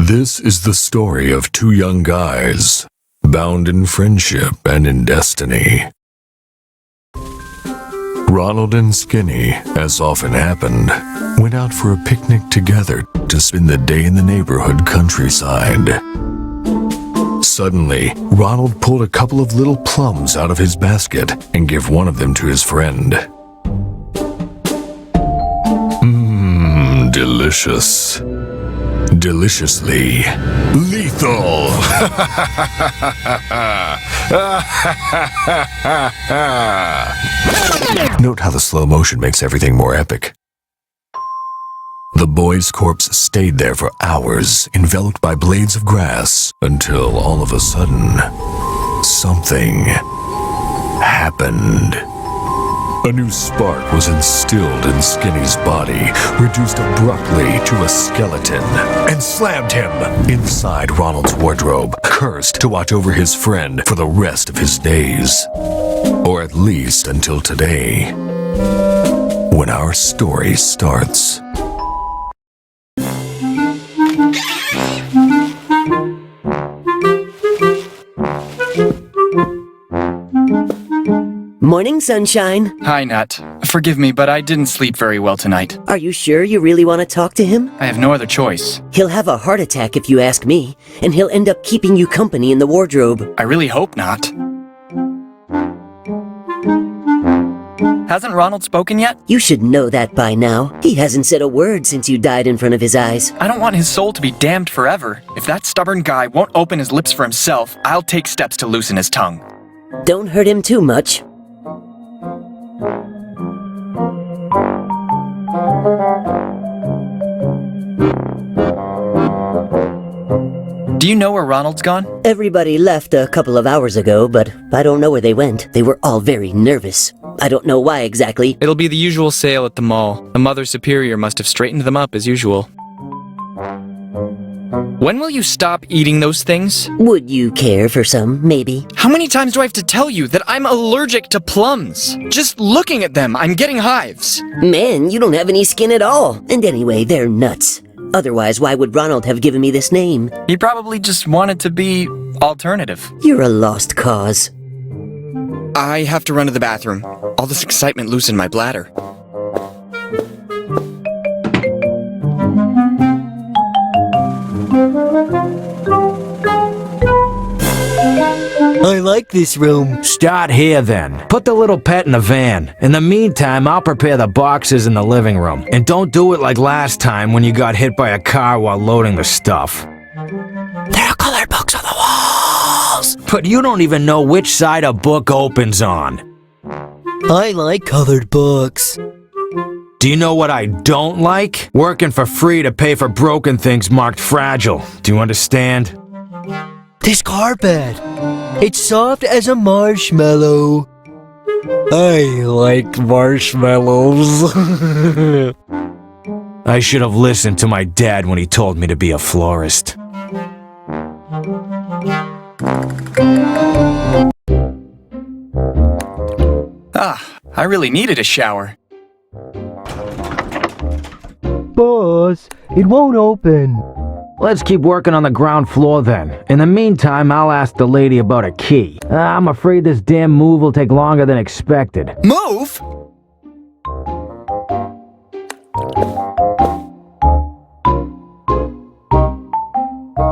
This is the story of two young guys, bound in friendship and in destiny. Ronald and Skinny, as often happened, went out for a picnic together to spend the day in the neighborhood countryside. Suddenly, Ronald pulled a couple of little plums out of his basket and gave one of them to his friend. Delicious. Deliciously lethal. Note how the slow motion makes everything more epic. The boy's corpse stayed there for hours, enveloped by blades of grass, until all of a sudden, something happened. A new spark was instilled in Skinny's body, reduced abruptly to a skeleton, and slammed him inside Ronald's wardrobe, cursed to watch over his friend for the rest of his days. Or at least until today, when our story starts. Morning, sunshine. Hi, Nat. Forgive me, but I didn't sleep very well tonight. Are you sure you really want to talk to him? I have no other choice. He'll have a heart attack if you ask me, and he'll end up keeping you company in the wardrobe. I really hope not. Hasn't Ronald spoken yet? You should know that by now. He hasn't said a word since you died in front of his eyes. I don't want his soul to be damned forever. If that stubborn guy won't open his lips for himself, I'll take steps to loosen his tongue. Don't hurt him too much. Do you know where Ronald's gone? Everybody left a couple of hours ago, but I don't know where they went. They were all very nervous. I don't know why exactly. It'll be the usual sale at the mall. The Mother Superior must have straightened them up as usual. When will you stop eating those things? Would you care for some, maybe? How many times do I have to tell you that I'm allergic to plums? Just looking at them, I'm getting hives. Man, you don't have any skin at all. And anyway, they're nuts. Otherwise, why would Ronald have given me this name? He probably just wanted to be alternative. You're a lost cause. I have to run to the bathroom. All this excitement loosened my bladder. I like this room. Start here then. Put the little pet in the van. In the meantime, I'll prepare the boxes in the living room. And don't do it like last time when you got hit by a car while loading the stuff. There are colored books on the walls. But you don't even know which side a book opens on. I like colored books. Do you know what I don't like? Working for free to pay for broken things marked fragile. Do you understand? This carpet. It's soft as a marshmallow. I like marshmallows. I should have listened to my dad when he told me to be a florist. I really needed a shower. Boss, it won't open. Let's keep working on the ground floor then. In the meantime, I'll ask the lady about a key. I'm afraid this damn move will take longer than expected. Move?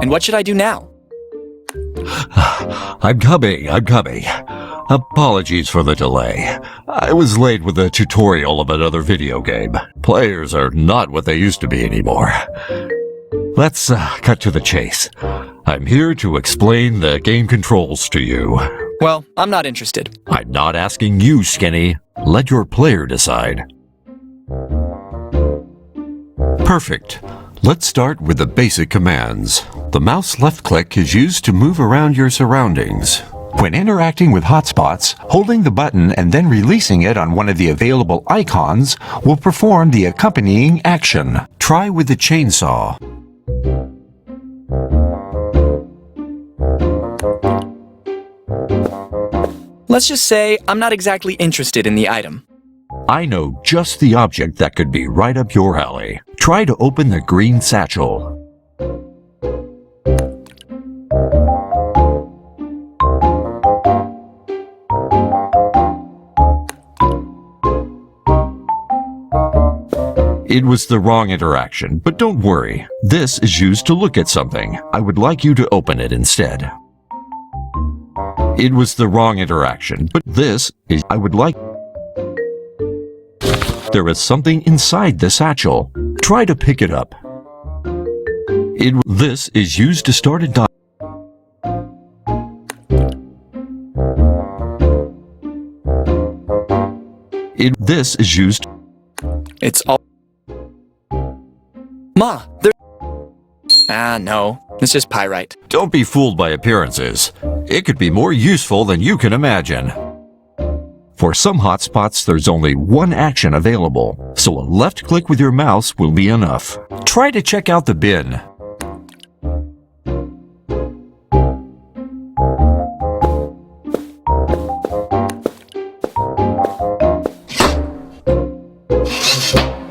And what should I do now? I'm coming. Apologies for the delay. I was late with a tutorial of another video game. Players are not what they used to be anymore. Let's cut to the chase. I'm here to explain the game controls to you. Well, I'm not interested. I'm not asking you, Skinny. Let your player decide. Perfect. Let's start with the basic commands. The mouse left click is used to move around your surroundings. When interacting with hotspots, holding the button and then releasing it on one of the available icons will perform the accompanying action. Try with the chainsaw. Let's just say I'm not exactly interested in the item. I know just the object that could be right up your alley. Try to open the green satchel. It was the wrong interaction, but don't worry. This is used to look at something. I would like you to open it instead. It was the wrong interaction, but this is... I would like... There is something inside the satchel. Try to pick it up. This is used to start a dial. This is used... It's all... Ma, there... Ah, no. It's just pyrite. Don't be fooled by appearances. It could be more useful than you can imagine. For some hotspots, there's only one action available, so a left click with your mouse will be enough. Try to check out the bin.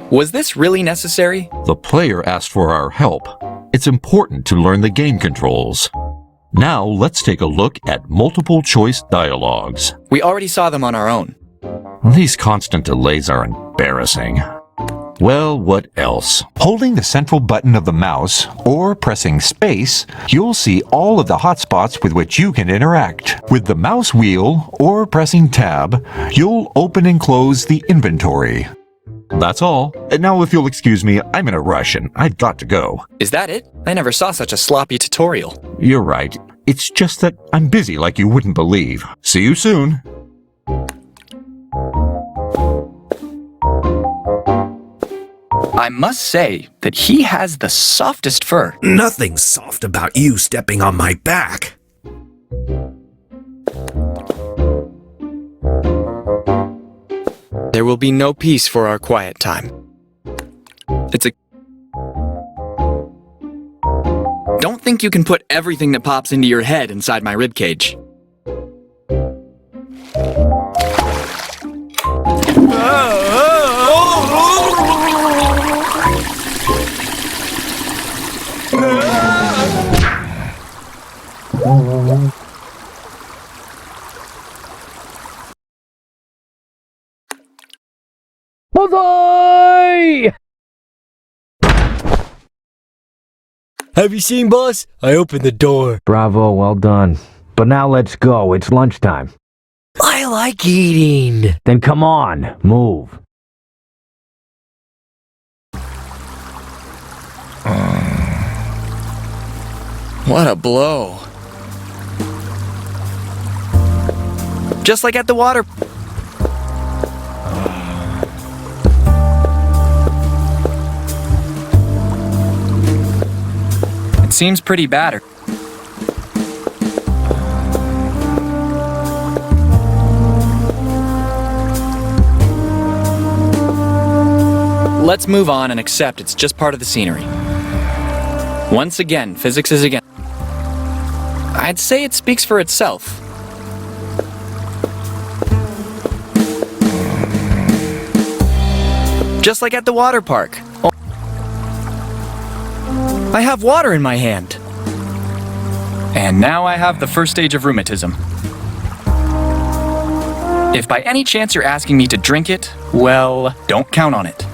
Was this really necessary? The player asked for our help. It's important to learn the game controls. Now let's take a look at multiple choice dialogues. We already saw them on our own. These constant delays are embarrassing. Well, what else? Holding the central button of the mouse or pressing space, you'll see all of the hotspots with which you can interact. With the mouse wheel or pressing tab, you'll open and close the inventory. That's all. And now if you'll excuse me, I'm in a rush and I've got to go. Is that it? I never saw such a sloppy tutorial. You're right. It's just that I'm busy like you wouldn't believe. See you soon. I must say that he has the softest fur. Nothing soft about you stepping on my back. There will be no peace for our quiet time. Don't think you can put everything that pops into your head inside my ribcage. Bullseye! Have you seen, boss? I opened the door. Bravo, well done. But now let's go. It's lunchtime. I like eating. Then come on, move. What a blow. Just like at the water... It seems pretty bad. Let's move on and accept it's just part of the scenery. Once again, physics is again. I'd say it speaks for itself. Just like at the water park. I have water in my hand. And now I have the first stage of rheumatism. If by any chance you're asking me to drink it, well, don't count on it.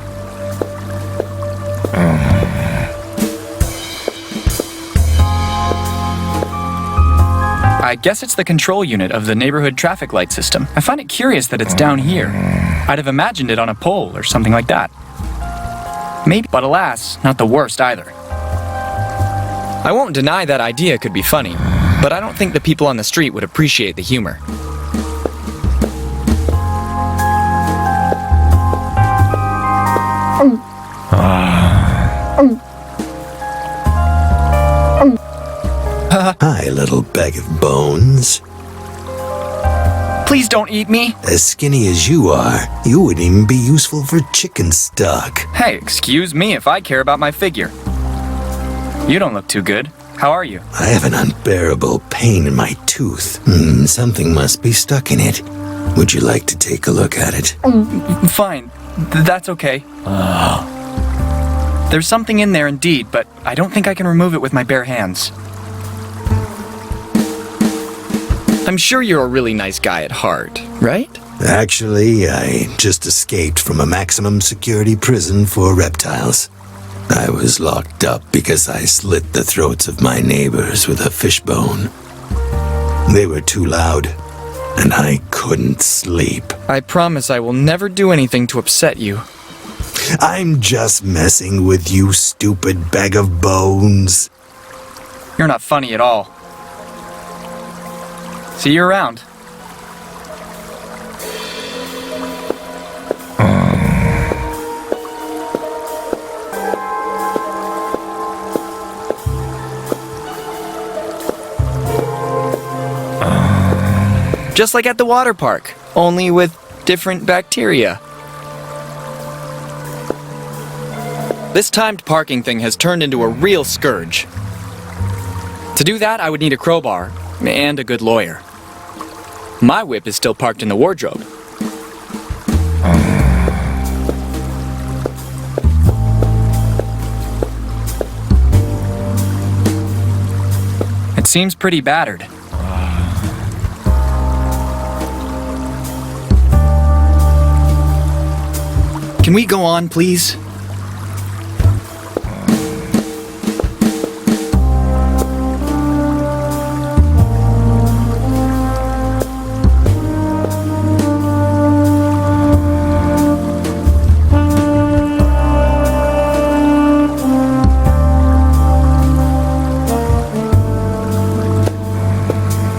I guess it's the control unit of the neighborhood traffic light system. I find it curious that it's down here. I'd have imagined it on a pole or something like that. Maybe, but alas, not the worst either. I won't deny that idea could be funny, but I don't think the people on the street would appreciate the humor. Hi, little bag of bones. Please don't eat me. As skinny as you are, you wouldn't even be useful for chicken stock. Hey, excuse me if I care about my figure. You don't look too good. How are you? I have an unbearable pain in my tooth. Something must be stuck in it. Would you like to take a look at it? Fine. That's okay. There's something in there indeed, but I don't think I can remove it with my bare hands. I'm sure you're a really nice guy at heart, right? Actually, I just escaped from a maximum security prison for reptiles. I was locked up because I slit the throats of my neighbors with a fishbone. They were too loud, and I couldn't sleep. I promise I will never do anything to upset you. I'm just messing with you, stupid bag of bones. You're not funny at all. See you around. Just like at the water park, only with different bacteria. This timed parking thing has turned into a real scourge. To do that, I would need a crowbar and a good lawyer. My whip is still parked in the wardrobe. It seems pretty battered. Can we go on, please?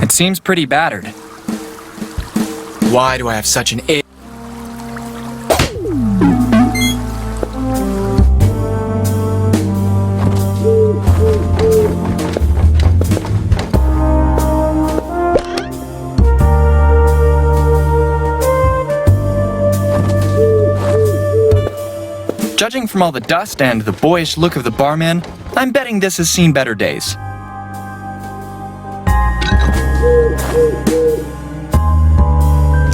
It seems pretty battered. Why do I have such an itch? Judging from all the dust and the boyish look of the barman, I'm betting this has seen better days.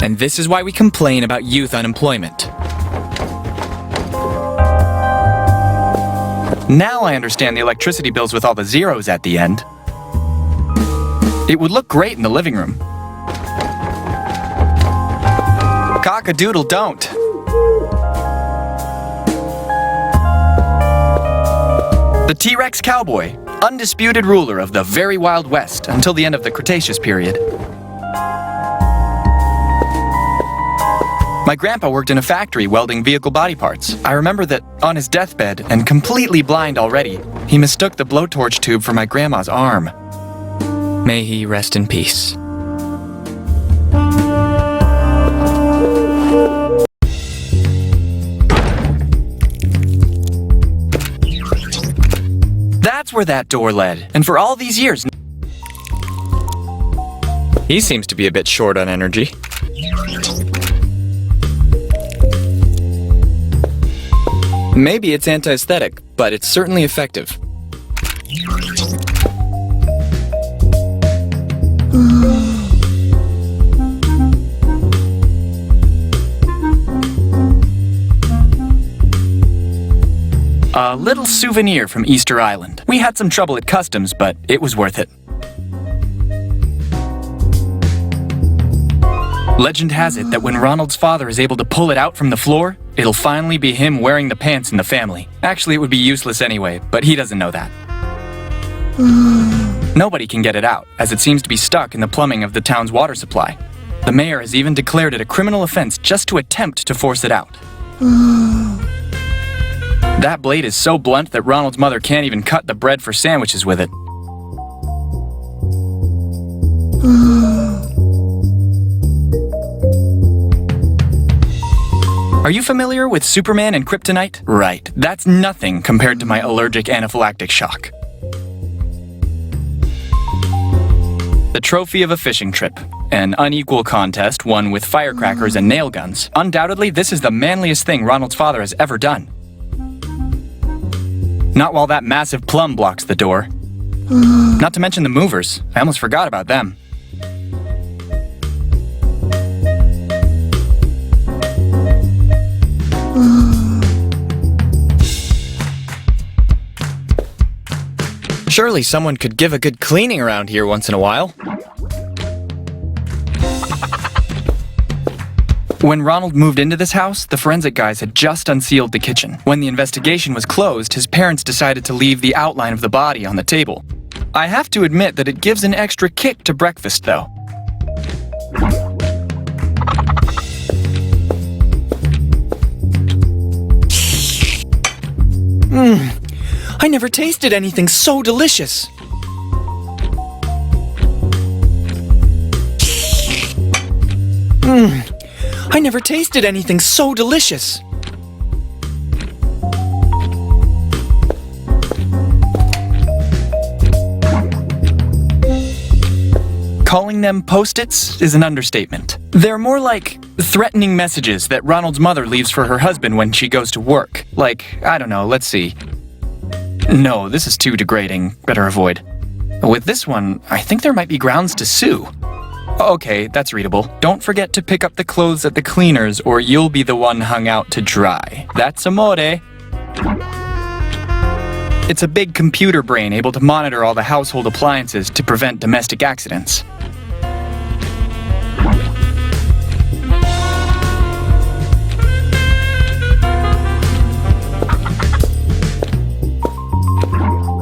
And this is why we complain about youth unemployment. Now I understand the electricity bills with all the zeros at the end. It would look great in the living room. Cock-a-doodle don't. The T-Rex cowboy, undisputed ruler of the very Wild West until the end of the Cretaceous period. My grandpa worked in a factory welding vehicle body parts. I remember that on his deathbed, and completely blind already, he mistook the blowtorch tube for my grandma's arm. May he rest in peace. That's where that door led, and for all these years... He seems to be a bit short on energy. Maybe it's anti-aesthetic, but it's certainly effective. A little souvenir from Easter Island. We had some trouble at customs, but it was worth it. Legend has it that when Ronald's father is able to pull it out from the floor, it'll finally be him wearing the pants in the family. Actually, it would be useless anyway, but he doesn't know that. Nobody can get it out, as it seems to be stuck in the plumbing of the town's water supply. The mayor has even declared it a criminal offense just to attempt to force it out. That blade is so blunt that Ronald's mother can't even cut the bread for sandwiches with it. Are you familiar with Superman and kryptonite? Right, that's nothing compared to my allergic anaphylactic shock. The trophy of a fishing trip. An unequal contest, won with firecrackers and nail guns. Undoubtedly, this is the manliest thing Ronald's father has ever done. Not while that massive plum blocks the door. Not to mention the movers. I almost forgot about them. Surely someone could give a good cleaning around here once in a while. When Ronald moved into this house, the forensic guys had just unsealed the kitchen. When the investigation was closed, his parents decided to leave the outline of the body on the table. I have to admit that it gives an extra kick to breakfast, though. I never tasted anything so delicious. I never tasted anything so delicious. Calling them Post-its is an understatement. They're more like threatening messages that Ronald's mother leaves for her husband when she goes to work. Like, I don't know, let's see. No, this is too degrading. Better avoid. With this one, I think there might be grounds to sue. Okay, that's readable. Don't forget to pick up the clothes at the cleaners or you'll be the one hung out to dry. That's amore. It's a big computer brain able to monitor all the household appliances to prevent domestic accidents.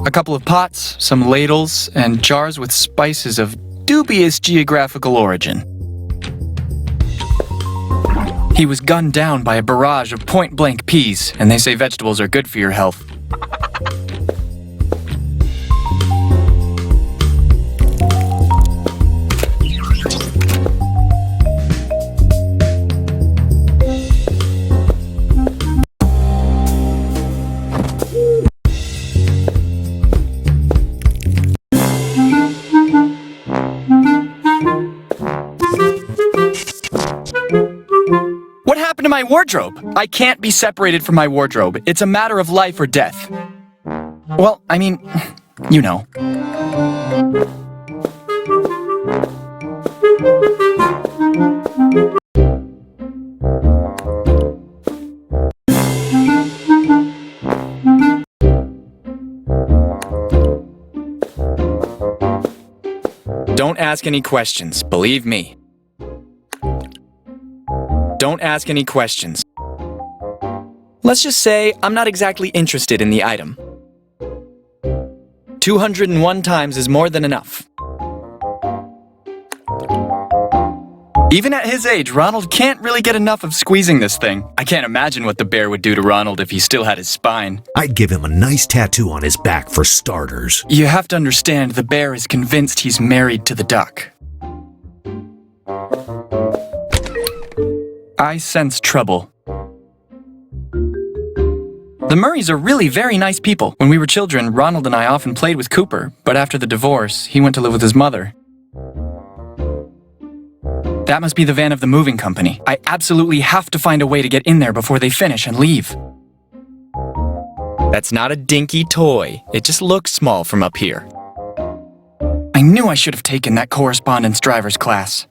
A couple of pots, some ladles, and jars with spices of dubious geographical origin. He was gunned down by a barrage of point-blank peas, and they say vegetables are good for your health. What happened to my wardrobe? I can't be separated from my wardrobe. It's a matter of life or death. Well, I mean, you know. Don't ask any questions, believe me. Don't ask any questions. Let's just say I'm not exactly interested in the item. 201 times is more than enough. Even at his age, Ronald can't really get enough of squeezing this thing. I can't imagine what the bear would do to Ronald if he still had his spine. I'd give him a nice tattoo on his back for starters. You have to understand, the bear is convinced he's married to the duck. I sense trouble. The Murrays are really very nice people. When we were children, Ronald and I often played with Cooper, but after the divorce, he went to live with his mother. That must be the van of the moving company. I absolutely have to find a way to get in there before they finish and leave. That's not a dinky toy. It just looks small from up here. I knew I should have taken that correspondence driver's class.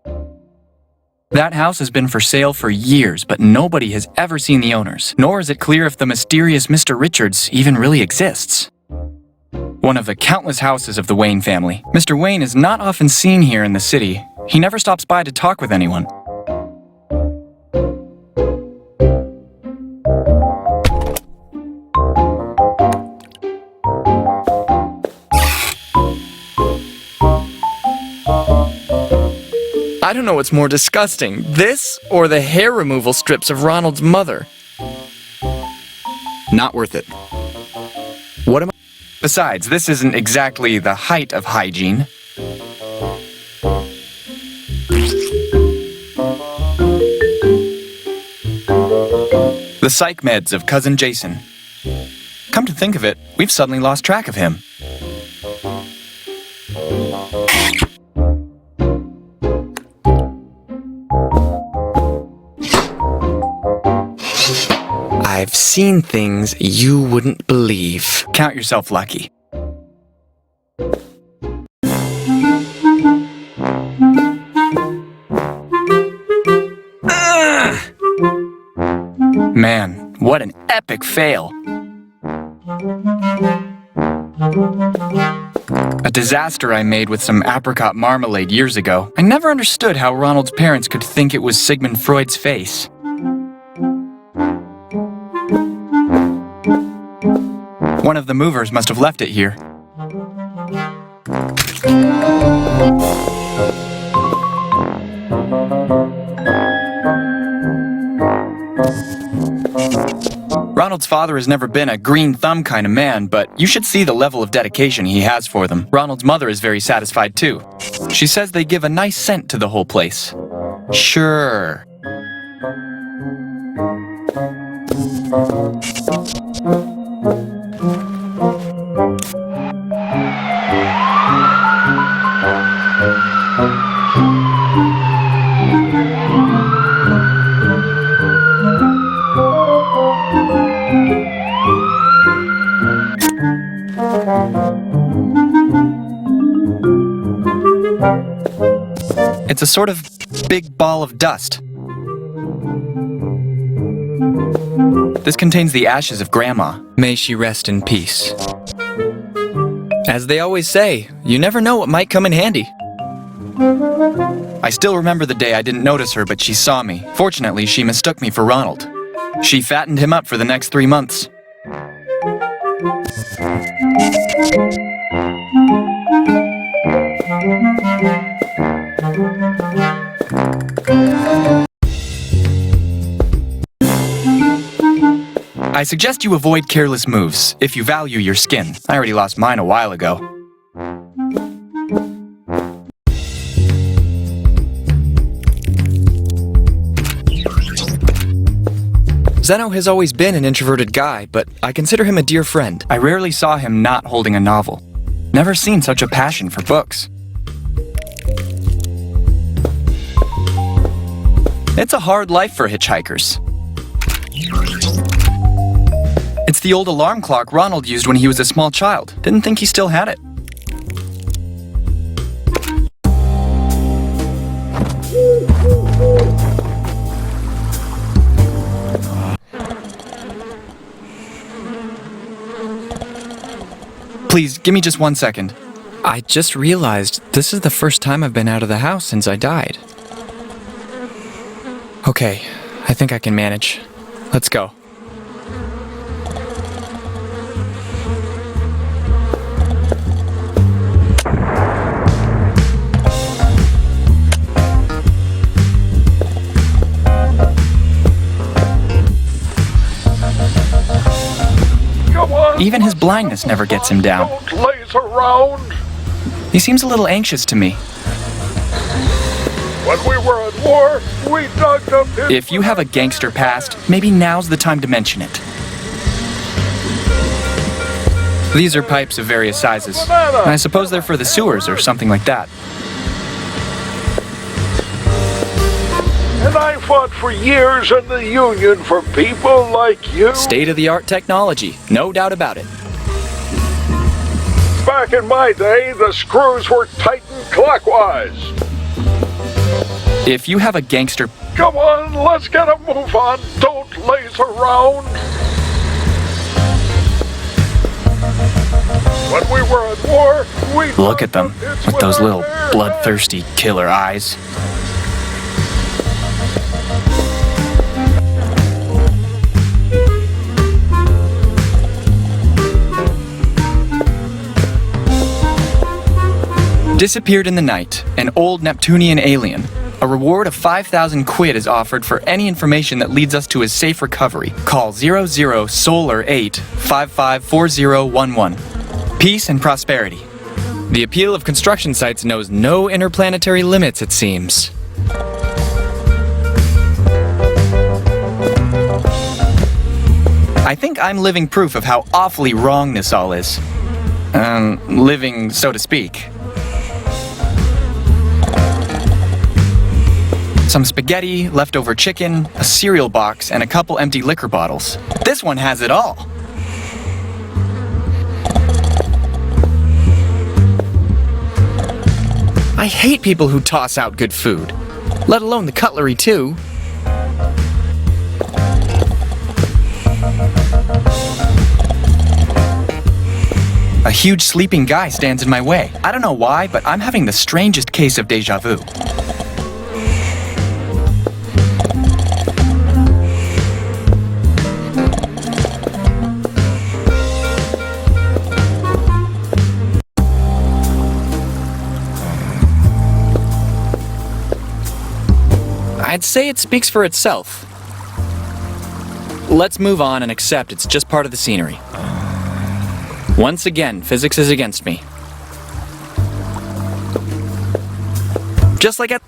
That house has been for sale for years, but nobody has ever seen the owners, nor is it clear if the mysterious Mr. Richards even really exists. One of the countless houses of the Wayne family. Mr. Wayne is not often seen here in the city. He never stops by to talk with anyone. I don't know what's more disgusting, this or the hair removal strips of Ronald's mother. Not worth it. What am I? Besides, this isn't exactly the height of hygiene. The psych meds of Cousin Jason. Come to think of it, we've suddenly lost track of him. I've seen things you wouldn't believe. Count yourself lucky. Man, what an epic fail. A disaster I made with some apricot marmalade years ago. I never understood how Ronald's parents could think it was Sigmund Freud's face. One of the movers must have left it here. Ronald's father has never been a green thumb kind of man, but you should see the level of dedication he has for them. Ronald's mother is very satisfied too. She says they give a nice scent to the whole place. Sure. It's a sort of big ball of dust. This contains the ashes of Grandma. May she rest in peace. As they always say, you never know what might come in handy. I still remember the day I didn't notice her, but she saw me. Fortunately, she mistook me for Ronald. She fattened him up for the next 3 months. I suggest you avoid careless moves if you value your skin. I already lost mine a while ago. Zeno has always been an introverted guy, but I consider him a dear friend. I rarely saw him not holding a novel. Never seen such a passion for books. It's a hard life for hitchhikers. It's the old alarm clock Ronald used when he was a small child. Didn't think he still had it. Please, give me just 1 second. I just realized this is the first time I've been out of the house since I died. Okay, I think I can manage. Let's go. Even his blindness never gets him down. Don't laze around. He seems a little anxious to me. When we were at war, we dug up his... If you have a gangster past, maybe now's the time to mention it. These are pipes of various sizes. I suppose they're for the sewers or something like that. And I fought for years in the Union for people like you. State-of-the-art technology, no doubt about it. Back in my day, the screws were tightened clockwise. If you have a gangster... Come on, let's get a move on. Don't laze around. When we were at war, we... Look at them, with those little bloodthirsty killer eyes. Disappeared in the night, an old Neptunian alien. A reward of 5,000 quid is offered for any information that leads us to his safe recovery. Call 00 Solar 8 554011. Peace and prosperity. The appeal of construction sites knows no interplanetary limits, it seems. I think I'm living proof of how awfully wrong this all is. Living, so to speak. Some spaghetti, leftover chicken, a cereal box, and a couple empty liquor bottles. This one has it all. I hate people who toss out good food, let alone the cutlery too. A huge sleeping guy stands in my way. I don't know why, but I'm having the strangest case of deja vu. I'd say it speaks for itself. Let's move on and accept it's just part of the scenery. Once again, physics is against me. Just like at...